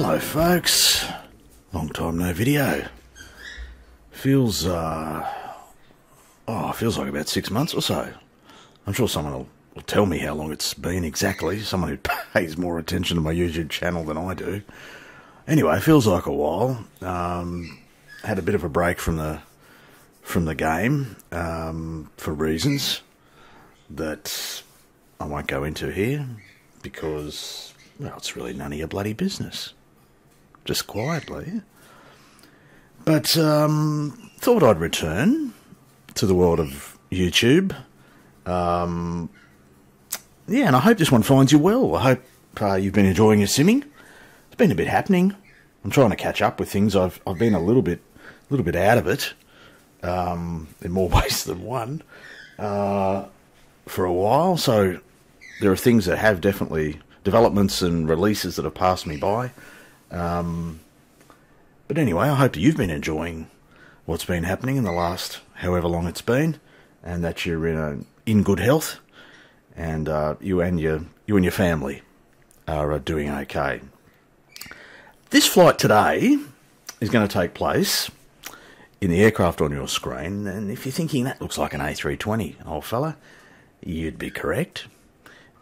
Hello folks, long time no video. Feels feels like about 6 months or so. I'm sure someone will tell me how long it's been exactly, someone who pays more attention to my YouTube channel than I do. Anyway, it feels like a while. Had a bit of a break from the game for reasons that I won't go into here because, well, it's really none of your bloody business. Just quietly. But thought I'd return to the world of YouTube. Yeah, and I hope this one finds you well. I hope you've been enjoying your simming. It's been a bit happening. I'm trying to catch up with things. I've been a little bit out of it, in more ways than one, for a while. So there are things that have definitely developments and releases that have passed me by. But anyway, I hope that you've been enjoying what's been happening in the last however long it's been, and that you're in good health, and you and your family are doing okay. This flight today is going to take place in the aircraft on your screen, and if you're thinking that looks like an A320, old fella, you'd be correct.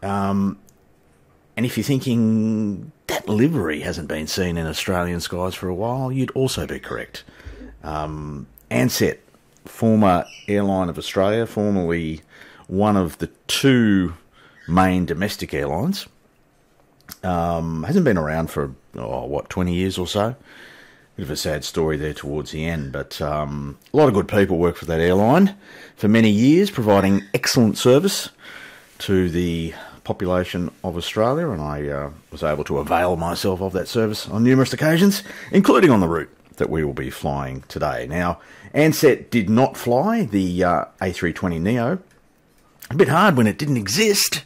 And if you're thinking that livery hasn't been seen in Australian skies for a while, you'd also be correct. Ansett, former airline of Australia, formerly one of the two main domestic airlines, hasn't been around for, 20 years or so. Bit of a sad story there towards the end, but a lot of good people work for that airline for many years, providing excellent service to the population of Australia, and I was able to avail myself of that service on numerous occasions, including on the route that we will be flying today. Now, Ansett did not fly the A320neo. A bit hard when it didn't exist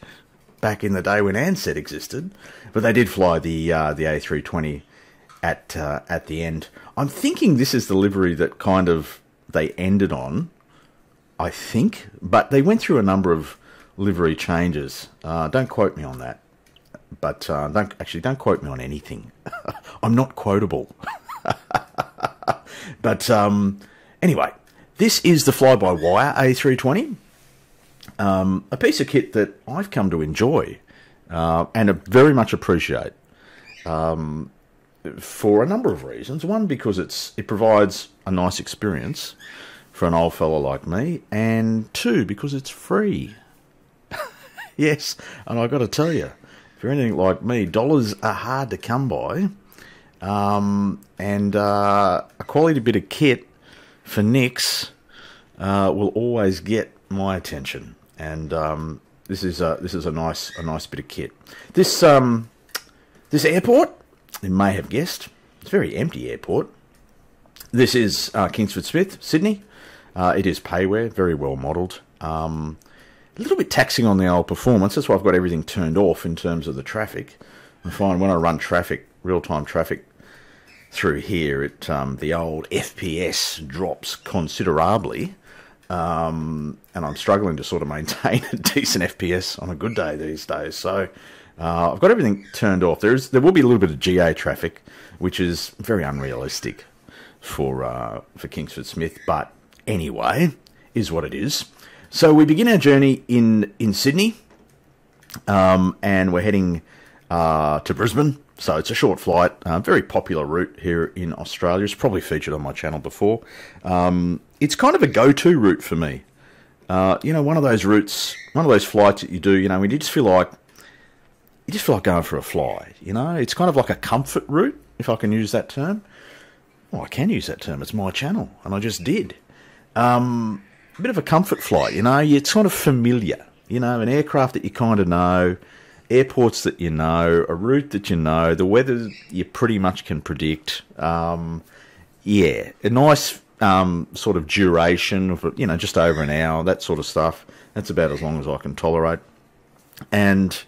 back in the day when Ansett existed, but they did fly the A320 at the end. I'm thinking this is the livery that kind of they ended on, I think, but they went through a number of livery changes. Don't quote me on that, but don't quote me on anything. I'm not quotable. But anyway, this is the fly-by-wire A320, a piece of kit that I've come to enjoy and very much appreciate for a number of reasons. One, because it provides a nice experience for an old fella like me, and two, because it's free. Yes, and I've got to tell you, if you're anything like me, dollars are hard to come by, and a quality bit of kit for nicks will always get my attention. And this is a nice bit of kit. This airport, you may have guessed, it's a very empty airport. This is Kingsford Smith, Sydney. It is payware, very well modelled. A little bit taxing on the old performance. That's why I've got everything turned off in terms of the traffic. I find when I run traffic, real-time traffic through here, the old FPS drops considerably, and I'm struggling to sort of maintain a decent FPS on a good day these days. So I've got everything turned off. There will be a little bit of GA traffic, which is very unrealistic for Kingsford Smith, but anyway, is what it is. So we begin our journey in Sydney, and we're heading to Brisbane. So it's a short flight, very popular route here in Australia. It's probably featured on my channel before. It's kind of a go-to route for me. One of those routes, one of those flights that you do, when you just feel like going for a fly. It's kind of like a comfort route, if I can use that term. Well, I can use that term. It's my channel, and I just did. A bit of a comfort flight, it's sort of familiar, an aircraft that you kind of know, airports that you know, a route that you know, the weather you pretty much can predict. Yeah, a nice sort of duration of, just over an hour, that sort of stuff. That's about as long as I can tolerate. And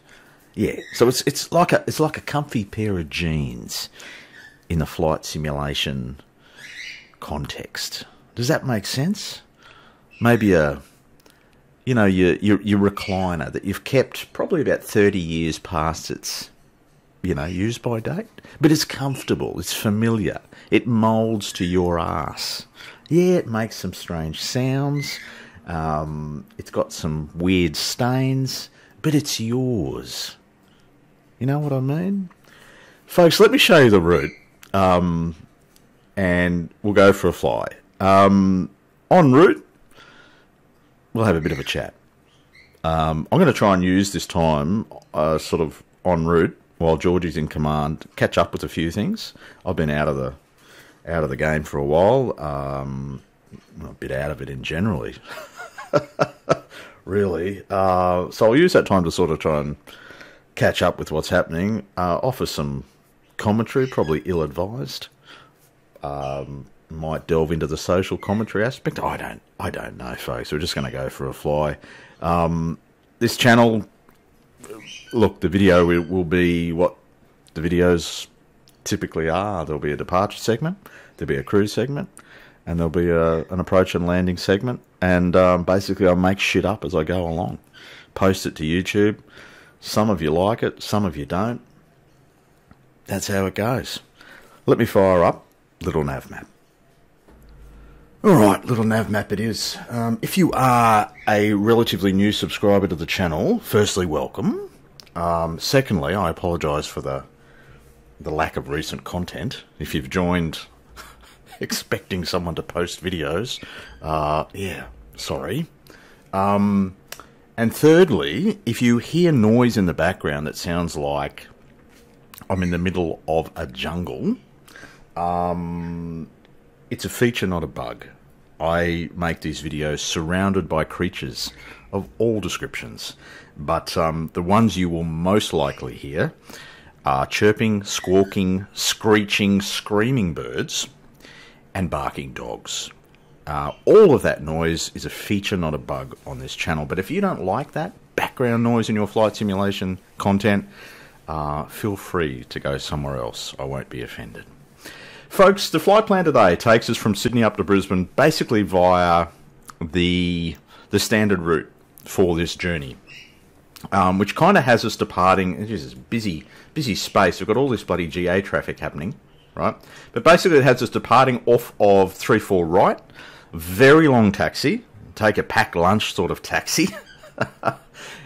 yeah, so it's like a comfy pair of jeans in the flight simulation context. Does that make sense? Maybe your recliner that you've kept probably about 30 years past its you know, use by date. But it's comfortable, it's familiar, it moulds to your ass. Yeah, it makes some strange sounds, it's got some weird stains, but it's yours. You know what I mean? Folks, let me show you the route, and we'll go for a fly. En route, we'll have a bit of a chat. I'm going to try and use this time sort of en route while Georgie's in command, catch up with a few things. I've been out of the game for a while, a bit out of it in generally, really. So I'll use that time to sort of try and catch up with what's happening, offer some commentary, probably ill-advised. Might delve into the social commentary aspect. I don't know, folks. We're just going to go for a fly. This channel, look, the video will be what the videos typically are. There'll be a departure segment, there'll be a cruise segment, and there'll be an approach and landing segment. And basically I'll make shit up as I go along. Post it to YouTube. Some of you like it, some of you don't. That's how it goes. Let me fire up little nav map. Alright, little nav map it is. If you are a relatively new subscriber to the channel, firstly, welcome. Secondly, I apologise for the lack of recent content. If you've joined expecting someone to post videos, yeah, sorry. And thirdly, if you hear noise in the background that sounds like I'm in the middle of a jungle, it's a feature, not a bug. I make these videos surrounded by creatures of all descriptions, but the ones you will most likely hear are chirping, squawking, screeching, screaming birds and barking dogs. All of that noise is a feature, not a bug on this channel. But if you don't like that background noise in your flight simulation content, feel free to go somewhere else. I won't be offended. Folks, the flight plan today takes us from Sydney up to Brisbane, basically via the standard route for this journey, which kind of has us departing. It's just busy space. We've got all this bloody GA traffic happening, right? But basically it has us departing off of 34 right, very long taxi, take a packed lunch sort of taxi.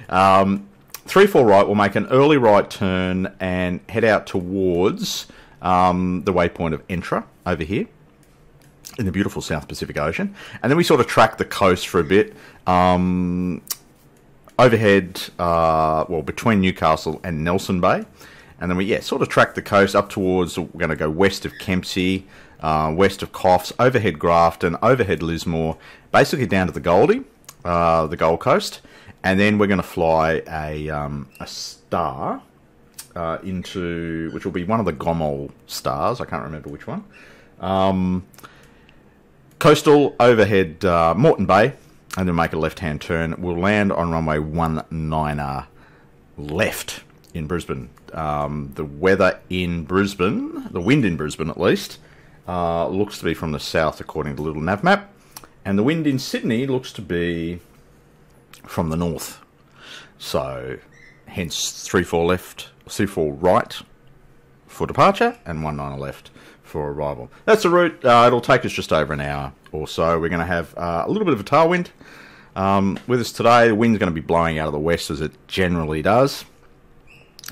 34 right, we'll make an early right turn and head out towards the waypoint of Entra over here in the beautiful South Pacific Ocean, and then we sort of track the coast for a bit, overhead, well, between Newcastle and Nelson Bay, and then we sort of track the coast up towards, we're going to go west of Kempsey, west of Coffs, overhead Grafton, overhead Lismore, basically down to the Goldie, the Gold Coast, and then we're going to fly a star into, which will be one of the Gomol stars, I can't remember which one. Coastal, overhead Moreton Bay, and then make a left-hand turn. We'll land on runway 19 left in Brisbane. The weather in Brisbane, the wind in Brisbane at least, looks to be from the south according to the little nav map, and the wind in Sydney looks to be from the north. So, hence 34 left, 34 right for departure, and 19 left for arrival. That's the route. It'll take us just over an hour or so. We're going to have a little bit of a tailwind with us today. The wind's going to be blowing out of the west as it generally does.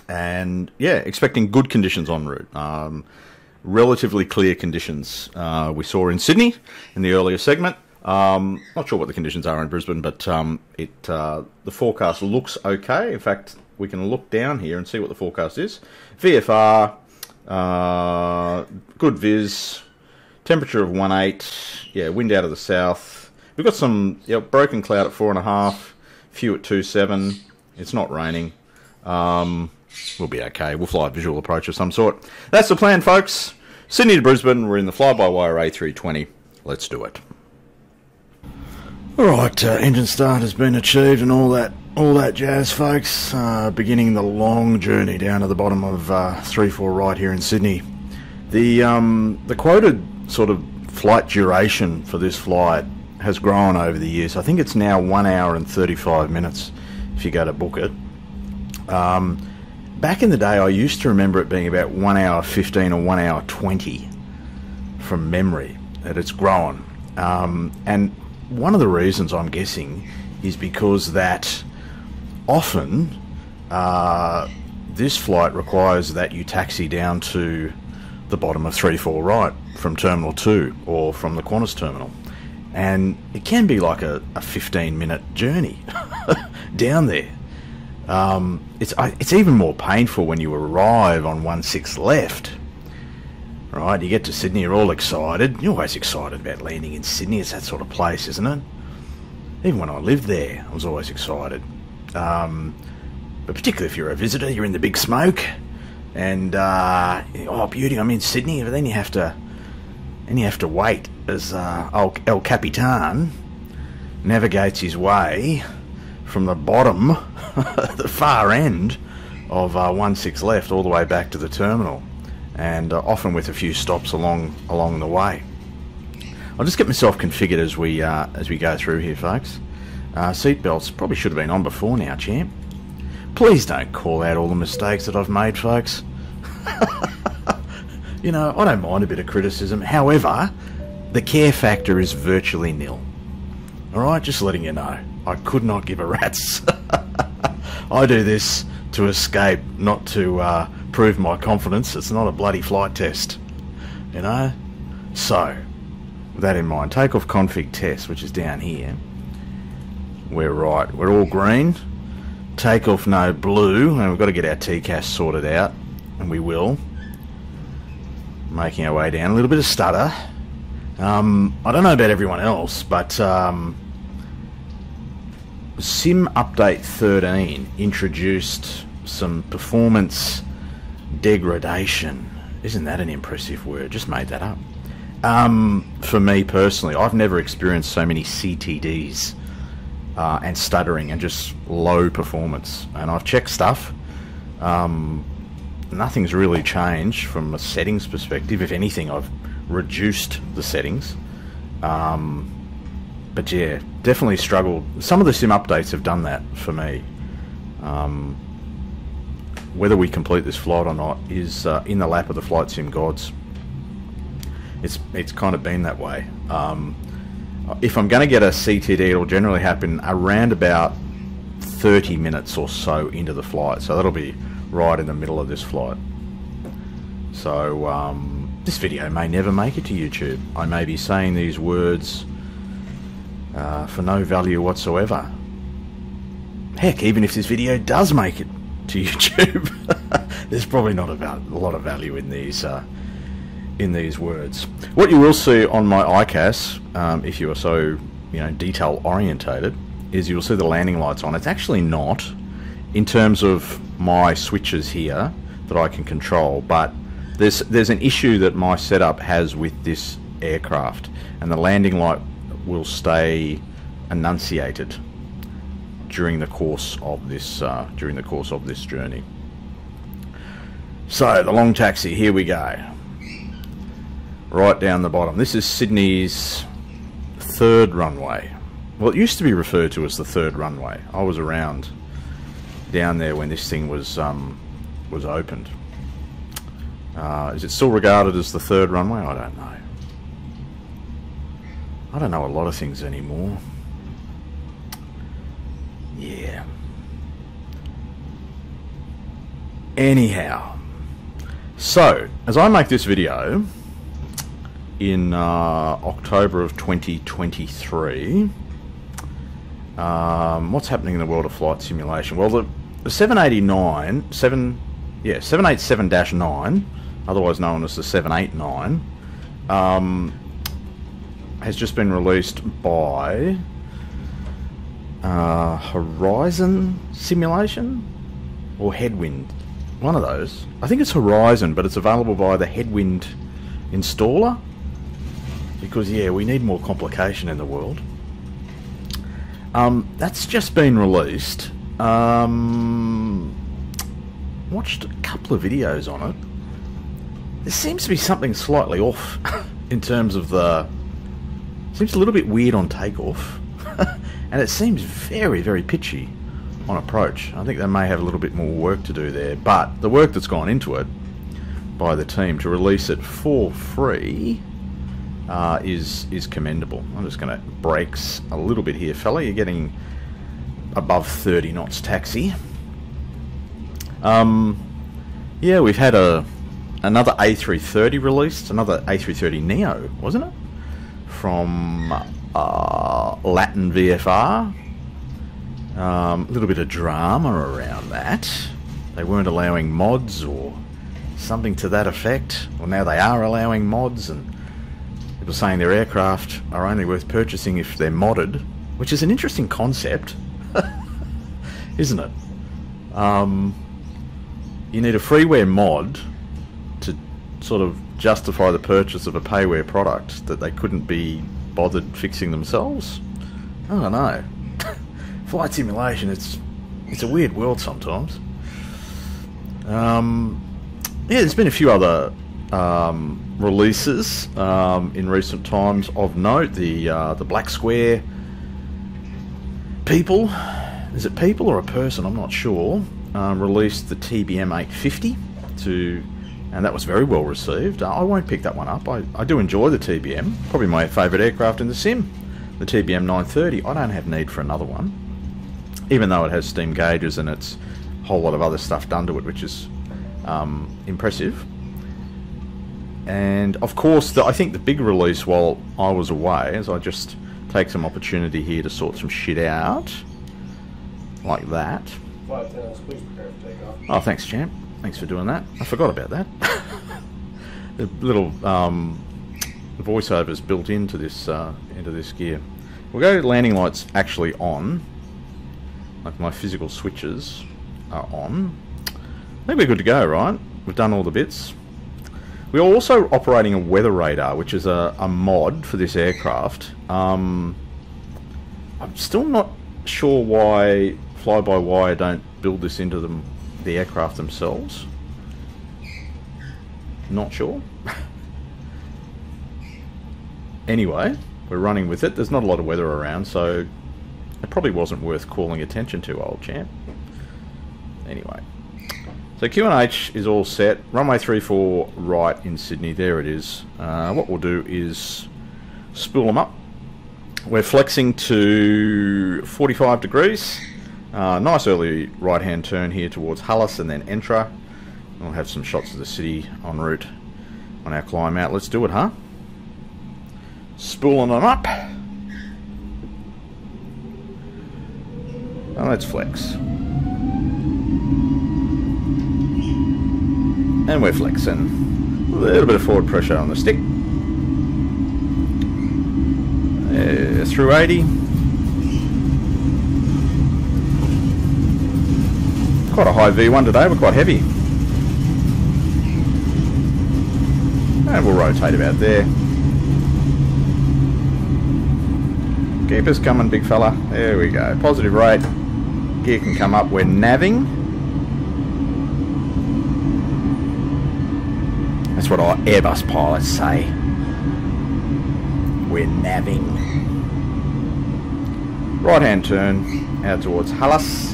And yeah, expecting good conditions en route. Relatively clear conditions we saw in Sydney in the earlier segment. Not sure what the conditions are in Brisbane, but the forecast looks okay. In fact, we can look down here and see what the forecast is. VFR, good viz, temperature of 18, yeah, wind out of the south. We've got some broken cloud at 4.5, few at 27. It's not raining. We'll be okay. We'll fly a visual approach of some sort. That's the plan, folks. Sydney to Brisbane. We're in the fly-by-wire A320. Let's do it. Alright, engine start has been achieved and all that jazz, folks. Beginning the long journey down to the bottom of 34 right here in Sydney. The quoted sort of flight duration for this flight has grown over the years. I think it's now 1 hour and 35 minutes if you go to book it. back in the day, I used to remember it being about 1 hour 15 or 1 hour 20 from memory that it's grown. And one of the reasons, I'm guessing, is because that often this flight requires that you taxi down to the bottom of 34 right from Terminal 2 or from the Qantas terminal. And it can be like a 15-minute journey down there. It's even more painful when you arrive on 16 left. Right, you get to Sydney, you're all excited. You're always excited about landing in Sydney. It's that sort of place, isn't it? Even when I lived there, I was always excited. But particularly if you're a visitor, you're in the big smoke. And, oh, beauty, I'm in Sydney. But then you have to wait as El Capitan navigates his way from the bottom, the far end of 16 left, all the way back to the terminal. And often with a few stops along the way. I'll just get myself configured as we go through here, folks. Seatbelts probably should have been on before now, champ. Please don't call out all the mistakes that I've made, folks. You know, I don't mind a bit of criticism. However, the care factor is virtually nil. Alright, just letting you know. I could not give a rat's. I do this to escape, not to prove my confidence. It's not a bloody flight test, you know. So, with that in mind, takeoff config test, which is down here. We're right. We're all green. Takeoff no blue, and we've got to get our TCAS sorted out, and we will. Making our way down. A little bit of stutter. I don't know about everyone else, but Sim Update 13 introduced some performance degradation. Isn't that an impressive word? Just made that up. For me personally, I've never experienced so many CTDs and stuttering and just low performance. And I've checked stuff. Nothing's really changed from a settings perspective. If anything, I've reduced the settings. But yeah, definitely struggled. Some of the sim updates have done that for me. Whether we complete this flight or not is in the lap of the flight sim gods. It's kind of been that way. If I'm going to get a CTD, it'll generally happen around about 30 minutes or so into the flight. So that'll be right in the middle of this flight. So this video may never make it to YouTube. I may be saying these words for no value whatsoever. Heck, even if this video does make it to YouTube, there's probably not a lot of value in these words. What you will see on my ICAS, if you are so detail orientated, is you'll see the landing lights on. It's actually not in terms of my switches here that I can control, but there's an issue that my setup has with this aircraft, and the landing light will stay enunciated during the course of this journey. So the long taxi, here we go. Right down the bottom. This is Sydney's third runway. Well, it used to be referred to as the third runway. I was around down there when this thing was opened. Is it still regarded as the third runway? I don't know. I don't know a lot of things anymore. Yeah. Anyhow, so as I make this video in October of 2023, what's happening in the world of flight simulation? Well, the 787-9, otherwise known as the 789, has just been released by Horizon Simulation or Headwind, one of those. I think it's Horizon, but it's available by the Headwind installer, because yeah, we need more complication in the world. That's just been released. Watched a couple of videos on it. There seems to be something slightly off in terms of the... Seems a little bit weird on takeoff. And it seems very, very pitchy on approach. I think they may have a little bit more work to do there, but the work that's gone into it by the team to release it for free is commendable. I'm just going to brakes a little bit here, fella. You're getting above 30 knots taxi. Yeah, we've had another A330 released, another A330 Neo, wasn't it? From Latin VFR. A little bit of drama around that. They weren't allowing mods or something to that effect. Well, now they are allowing mods, and people saying their aircraft are only worth purchasing if they're modded, which is an interesting concept, isn't it? You need a freeware mod to sort of justify the purchase of a payware product that they couldn't be bothered fixing themselves. I don't know. Flight simulation, it's a weird world sometimes. Yeah, there's been a few other releases in recent times of note. The Black Square people, is it people or a person? I'm not sure. Released the TBM 850 and that was very well received. I won't pick that one up. I do enjoy the TBM. Probably my favourite aircraft in the sim. The TBM 930. I don't have need for another one, even though it has steam gauges and it's a whole lot of other stuff done to it, which is impressive. And of course, I think the big release while I was away, as I just take some opportunity here to sort some shit out, like that. Please prepare for takeoff. Oh, thanks, champ. Thanks for doing that. I forgot about that. The little voiceovers built into this gear. We'll go landing lights actually on. Like my physical switches are on. I think we're good to go, right? We've done all the bits. We're also operating a weather radar, which is a mod for this aircraft. I'm still not sure why fly-by-wire don't build this into the aircraft themselves. Not sure. Anyway, we're running with it. There's not a lot of weather around, so it probably wasn't worth calling attention to, old champ. Anyway, so QNH is all set. Runway 34 right in Sydney. There it is. What we'll do is spool them up. We're flexing to 45 degrees. Nice early right-hand turn here towards Hullis and then Entra. We'll have some shots of the city en route on our climb out. Let's do it, huh? Spooling them up. And let's flex. And we're flexing. A little bit of forward pressure on the stick. Through 80. Quite a high V1 today, we're quite heavy. And we'll rotate about there. Keep us coming, big fella. There we go. Positive rate. Gear can come up. We're navving. That's what our Airbus pilots say. We're navving. Right hand turn out towards Hullis.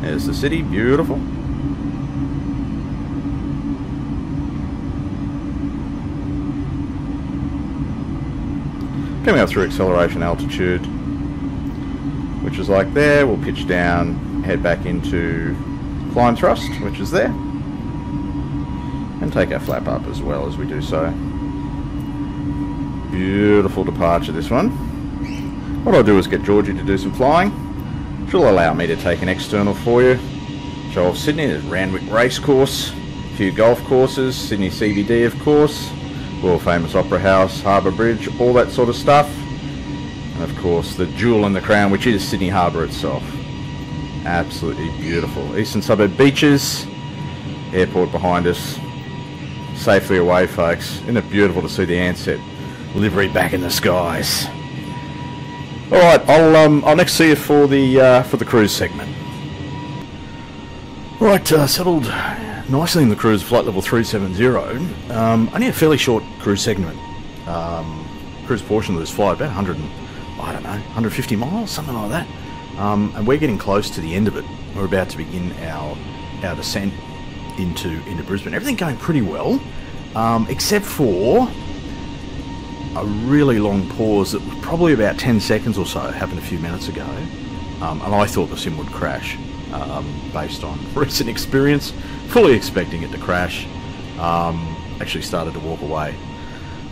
There's the city, beautiful. Coming up through acceleration altitude, which is like there. We'll pitch down, head back into climb thrust, which is there, and take our flap up as well as we do so. Beautiful departure, this one. What I'll do is get Georgie to do some flying. She'll allow me to take an external for you. Show off Sydney, there's Randwick Racecourse, a few golf courses, Sydney CBD of course, world famous Opera House, Harbour Bridge, all that sort of stuff. And of course the jewel in the crown, which is Sydney Harbour itself. Absolutely beautiful. Eastern suburb beaches, airport behind us. Safely away, folks. Isn't it beautiful to see the Ansett livery back in the skies? All right, I'll next see you for the cruise segment. Right, settled nicely in the cruise, flight level 370. Only a fairly short cruise segment. Cruise portion of this flight, about 100 I don't know, 150 miles, something like that. And we're getting close to the end of it. We're about to begin our descent into Brisbane. Everything going pretty well, except for a really long pause that was probably about 10 seconds or so, happened a few minutes ago. And I thought the sim would crash, based on recent experience, fully expecting it to crash. Actually started to walk away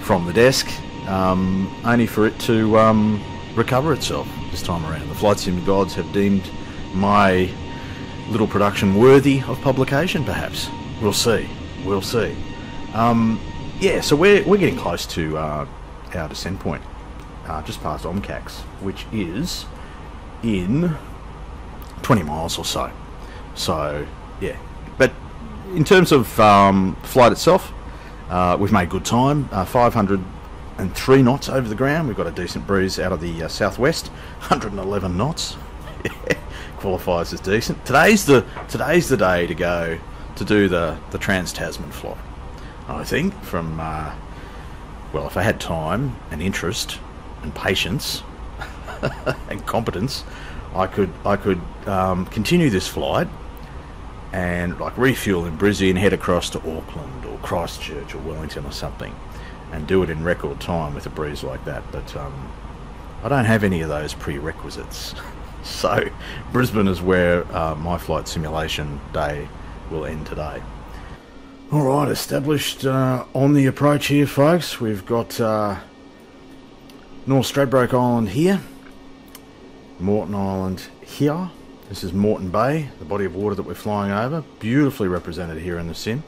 from the desk, only for it to recover itself this time around. The flight sim gods have deemed my little production worthy of publication, perhaps. We'll see. We'll see. Yeah, so we're getting close to our descent point, just past Omcax, which is in 20 miles or so. So, yeah. But in terms of flight itself, we've made good time. 503 knots over the ground. We've got a decent breeze out of the southwest. 111 knots. Qualifies as decent. Today's the day to go to do the Trans-Tasman flight. I think from well, if I had time and interest and patience and competence, I could continue this flight and like refuel in Brisbane and head across to Auckland or Christchurch or Wellington or something, and do it in record time with a breeze like that. But I don't have any of those prerequisites. So Brisbane is where my flight simulation day will end today. Alright, established on the approach here, folks. We've got North Stradbroke Island here, Moreton Island here. This is Moreton Bay, the body of water that we're flying over. Beautifully represented here in the sim.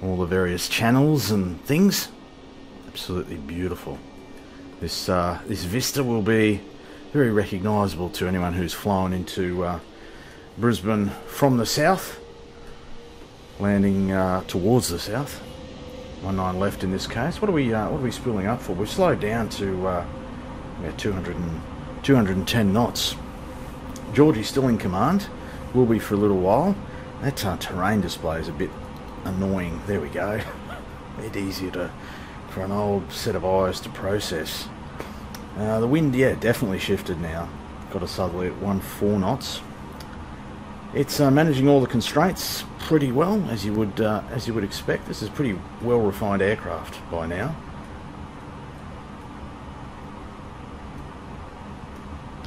All the various channels and things. Absolutely beautiful. This vista will be very recognisable to anyone who's flown into Brisbane from the south, landing towards the south. 19 left in this case. What are we spooling up for? We've slowed down to 210 knots. Georgie's still in command. Will be for a little while. That terrain display is a bit annoying. There we go. A bit easier for an old set of eyes to process. The wind, yeah, definitely shifted now. Got a southerly at 14 knots. It's managing all the constraints pretty well, as you would expect. This is a pretty well refined aircraft by now.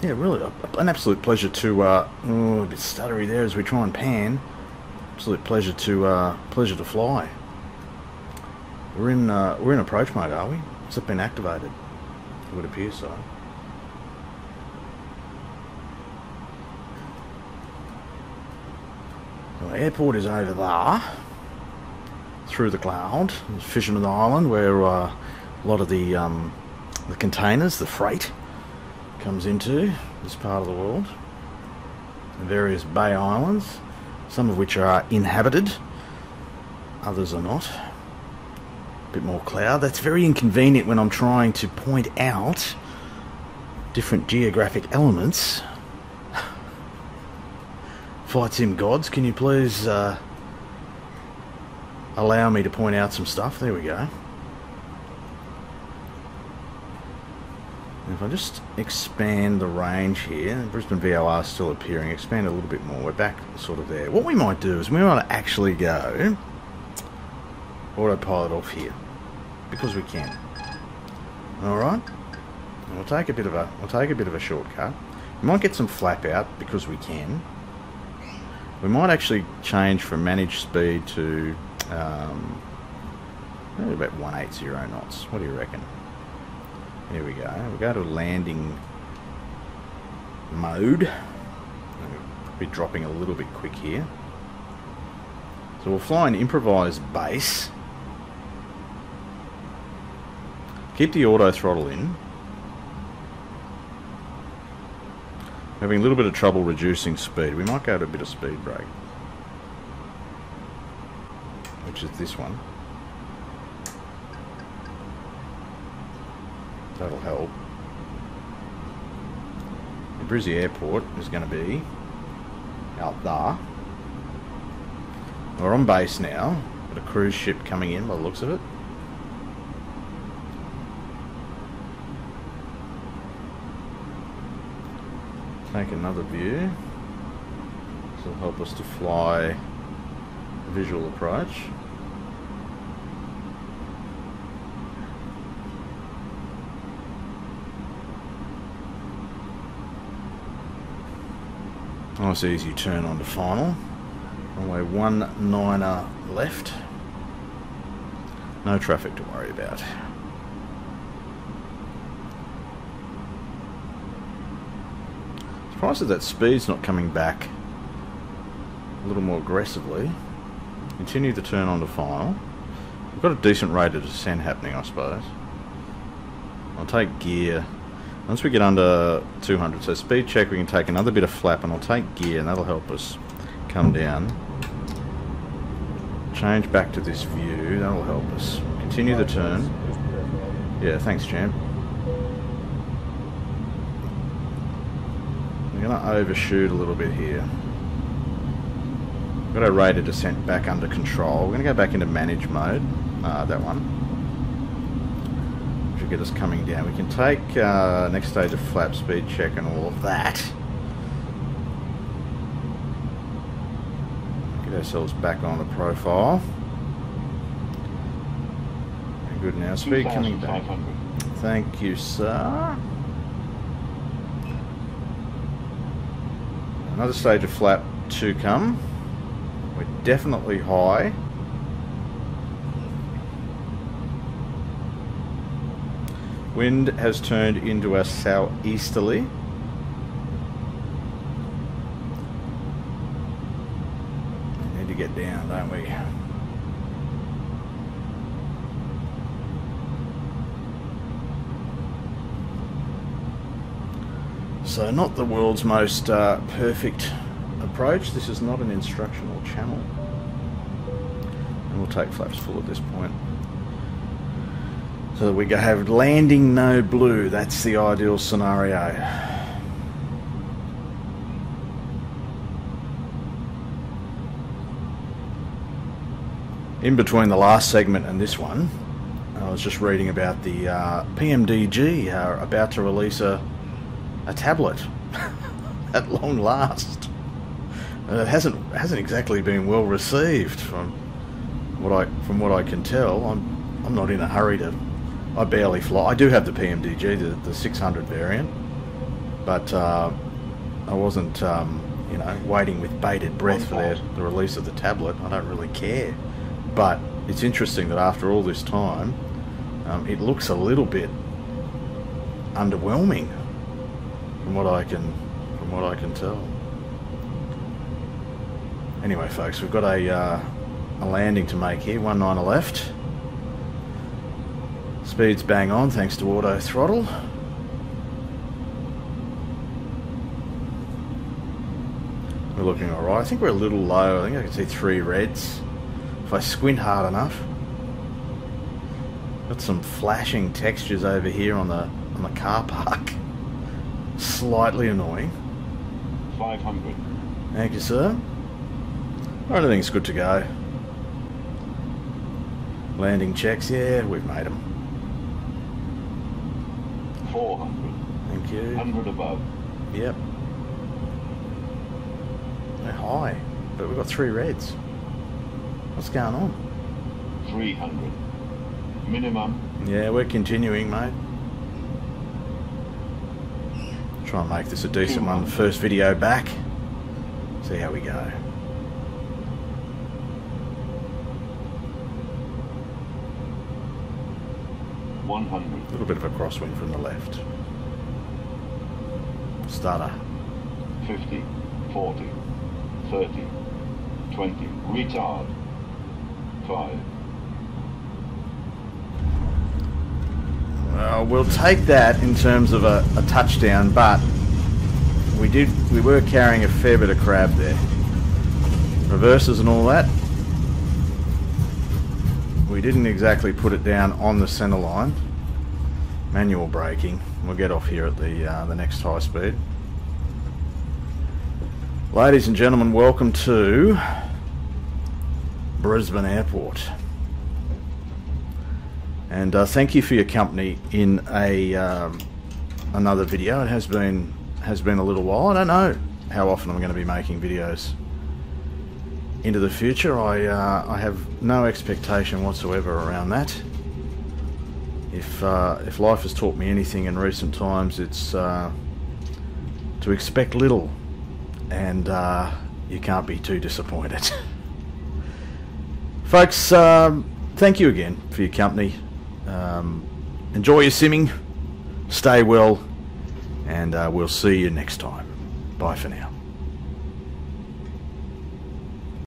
Yeah, really an absolute pleasure to a bit stuttery there as we try and pan. Absolute pleasure to fly. We're in approach mode, are we? Has it been activated? It would appear so. The airport is over there, through the cloud. There's Fisherman Island, where a lot of the containers, the freight, comes into this part of the world. The various bay islands, some of which are inhabited, others are not. A bit more cloud. That's very inconvenient when I'm trying to point out different geographic elements. Flight sim gods, can you please allow me to point out some stuff? There we go. If I just expand the range here, Brisbane VOR is still appearing, expand a little bit more, we're back sort of there. What we might do is we might actually go autopilot off here, because we can. Alright? We'll take a bit of a shortcut. We might get some flap out because we can. We might actually change from managed speed to maybe about 180 knots. What do you reckon? Here we go. We'll go to landing mode. We'll be dropping a little bit quick here. So we'll fly an improvised base. Keep the auto throttle in. Having a little bit of trouble reducing speed. We might go to a bit of speed brake, which is this one. That'll help. The Brisbane Airport is going to be out there. We're on base now. Got a cruise ship coming in by the looks of it. Take another view. This will help us to fly a visual approach. Nice easy turn onto final. Runway 19er left. No traffic to worry about. Surprised that speed's not coming back a little more aggressively. Continue the turn onto final. We've got a decent rate of descent happening, I suppose. I'll take gear. Once we get under 200, so speed check, we can take another bit of flap, and I'll take gear, and that'll help us come down. Change back to this view, that'll help us. Continue the turn. Yeah, thanks, champ. We're going to overshoot a little bit here. We've got our rate of descent back under control. We're going to go back into manage mode, that one. Should get us coming down. We can take next stage of flap, speed check and all of that. Get ourselves back on the profile. Very good now. Speed coming back. Thank you, sir. Another stage of flap to come. We're definitely high. Wind has turned into a southeasterly. We need to get down, don't we? So not the world's most perfect approach. This is not an instructional channel. And we'll take flaps full at this point. So that we have landing no blue. That's the ideal scenario. In between the last segment and this one, I was just reading about the PMDG are about to release a tablet at long last. It hasn't exactly been well received from what I can tell. I'm not in a hurry to. I barely fly. I do have the PMDG, the 600 variant, but I wasn't waiting with bated breath for the release of the tablet. I don't really care, but it's interesting that after all this time, it looks a little bit underwhelming from what I can tell. Anyway, folks, we've got a landing to make here. 19 left. Speed's bang on thanks to auto throttle. We're looking alright. I think we're a little low. I think I can see 3 reds if I squint hard enough. Got some flashing textures over here on the car park. Slightly annoying. 500. Thank you, sir. Everything's good to go. Landing checks, yeah, we've made them. 400. Thank you. 100 above. Yep. They're high, but we've got 3 reds. What's going on? 300. Minimum. Yeah, we're continuing, mate. Try and make this a decent one. First video back. See how we go. A 100. little bit of a crosswind from the left. Stutter. 50. 40. 30. 20. Retard. 5. Well, we'll take that in terms of a touchdown, but we were carrying a fair bit of crab there. Reverses and all that. We didn't exactly put it down on the centre line. Manual braking. We'll get off here at the next high speed. Ladies and gentlemen, welcome to Brisbane Airport. And thank you for your company in another video. It has been has been a little while. I don't know how often I'm going to be making videos into the future. I have no expectation whatsoever around that. If life has taught me anything in recent times, it's to expect little, and you can't be too disappointed. Folks, thank you again for your company. Enjoy your simming, stay well, and we'll see you next time. Bye for now.